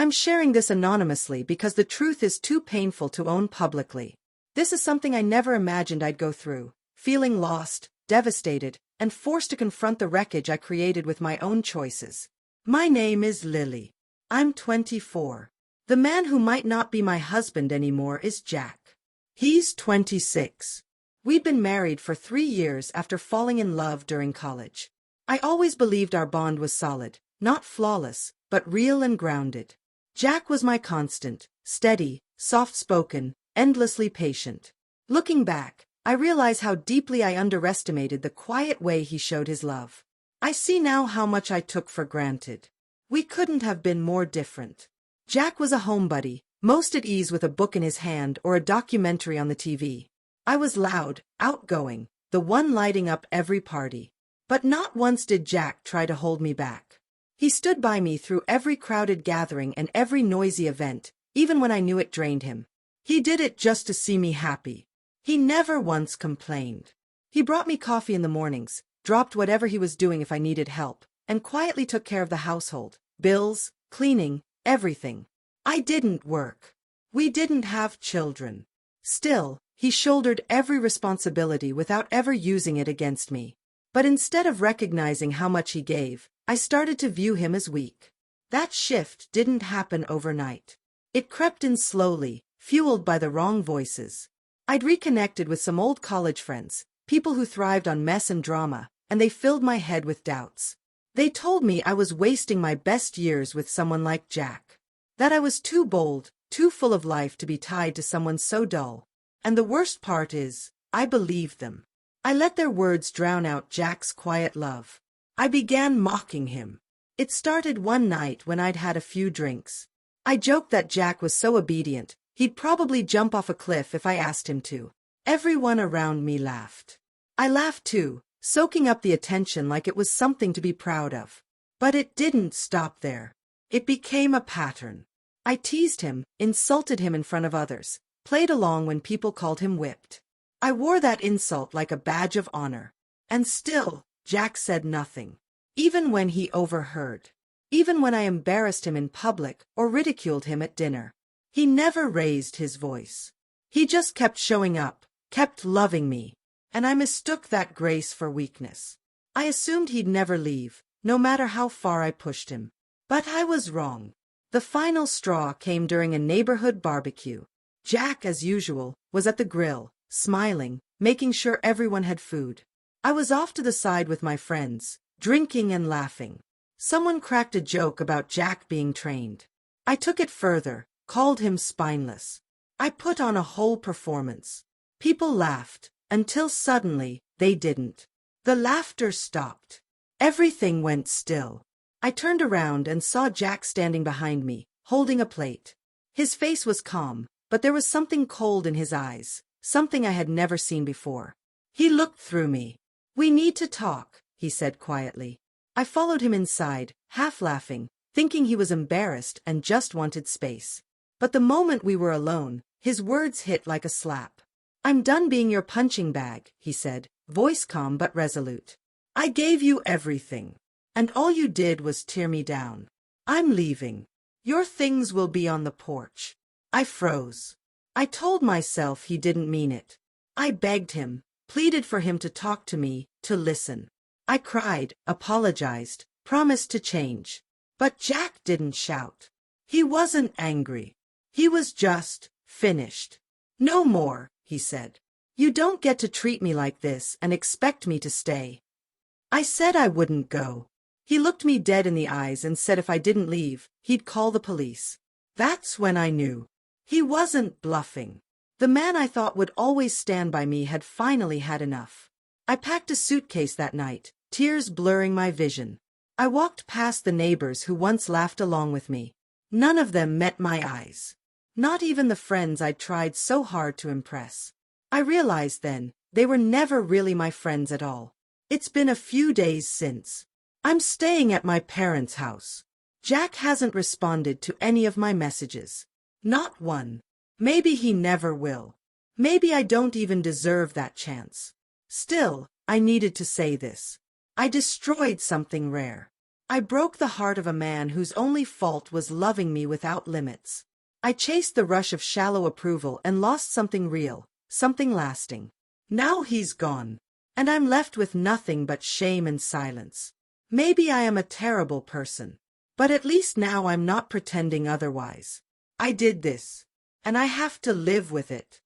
I'm sharing this anonymously because the truth is too painful to own publicly. This is something I never imagined I'd go through, feeling lost, devastated, and forced to confront the wreckage I created with my own choices. My name is Lily. I'm 24. The man who might not be my husband anymore is Jack. He's 26. We'd been married for 3 years after falling in love during college. I always believed our bond was solid, not flawless, but real and grounded. Jack was my constant, steady, soft-spoken, endlessly patient. Looking back, I realize how deeply I underestimated the quiet way he showed his love. I see now how much I took for granted. We couldn't have been more different. Jack was a homebody, most at ease with a book in his hand or a documentary on the TV. I was loud, outgoing, the one lighting up every party. But not once did Jack try to hold me back. He stood by me through every crowded gathering and every noisy event, even when I knew it drained him. He did it just to see me happy. He never once complained. He brought me coffee in the mornings, dropped whatever he was doing if I needed help, and quietly took care of the household, bills, cleaning, everything. I didn't work. We didn't have children. Still, he shouldered every responsibility without ever using it against me. But instead of recognizing how much he gave, I started to view him as weak. That shift didn't happen overnight. It crept in slowly, fueled by the wrong voices. I'd reconnected with some old college friends, people who thrived on mess and drama, and they filled my head with doubts. They told me I was wasting my best years with someone like Jack. That I was too bold, too full of life to be tied to someone so dull. And the worst part is, I believed them. I let their words drown out Jack's quiet love. I began mocking him. It started one night when I'd had a few drinks. I joked that Jack was so obedient, he'd probably jump off a cliff if I asked him to. Everyone around me laughed. I laughed too, soaking up the attention like it was something to be proud of. But it didn't stop there. It became a pattern. I teased him, insulted him in front of others, played along when people called him whipped. I wore that insult like a badge of honor. And still, Jack said nothing. Even when he overheard. Even when I embarrassed him in public or ridiculed him at dinner. He never raised his voice. He just kept showing up, kept loving me. And I mistook that grace for weakness. I assumed he'd never leave, no matter how far I pushed him. But I was wrong. The final straw came during a neighborhood barbecue. Jack, as usual, was at the grill, smiling, making sure everyone had food. I was off to the side with my friends, drinking and laughing. Someone cracked a joke about Jack being trained. I took it further, called him spineless. I put on a whole performance. People laughed, until suddenly, they didn't. The laughter stopped. Everything went still. I turned around and saw Jack standing behind me, holding a plate. His face was calm, but there was something cold in his eyes, something I had never seen before. He looked through me. "We need to talk," he said quietly. I followed him inside, half laughing, thinking he was embarrassed and just wanted space. But the moment we were alone, his words hit like a slap. "I'm done being your punching bag," he said, voice calm but resolute. "I gave you everything. And all you did was tear me down. I'm leaving. Your things will be on the porch." I froze. I told myself he didn't mean it. I begged him, pleaded for him to talk to me, to listen. I cried, apologized, promised to change. But Jack didn't shout. He wasn't angry. He was just finished. "No more," he said. "You don't get to treat me like this and expect me to stay." I said I wouldn't go. He looked me dead in the eyes and said if I didn't leave, he'd call the police. That's when I knew. He wasn't bluffing. The man I thought would always stand by me had finally had enough. I packed a suitcase that night, tears blurring my vision. I walked past the neighbors who once laughed along with me. None of them met my eyes. Not even the friends I'd tried so hard to impress. I realized then, they were never really my friends at all. It's been a few days since. I'm staying at my parents' house. Jack hasn't responded to any of my messages. Not one. Maybe he never will. Maybe I don't even deserve that chance. Still, I needed to say this. I destroyed something rare. I broke the heart of a man whose only fault was loving me without limits. I chased the rush of shallow approval and lost something real, something lasting. Now he's gone, and I'm left with nothing but shame and silence. Maybe I am a terrible person, but at least now I'm not pretending otherwise. I did this, and I have to live with it.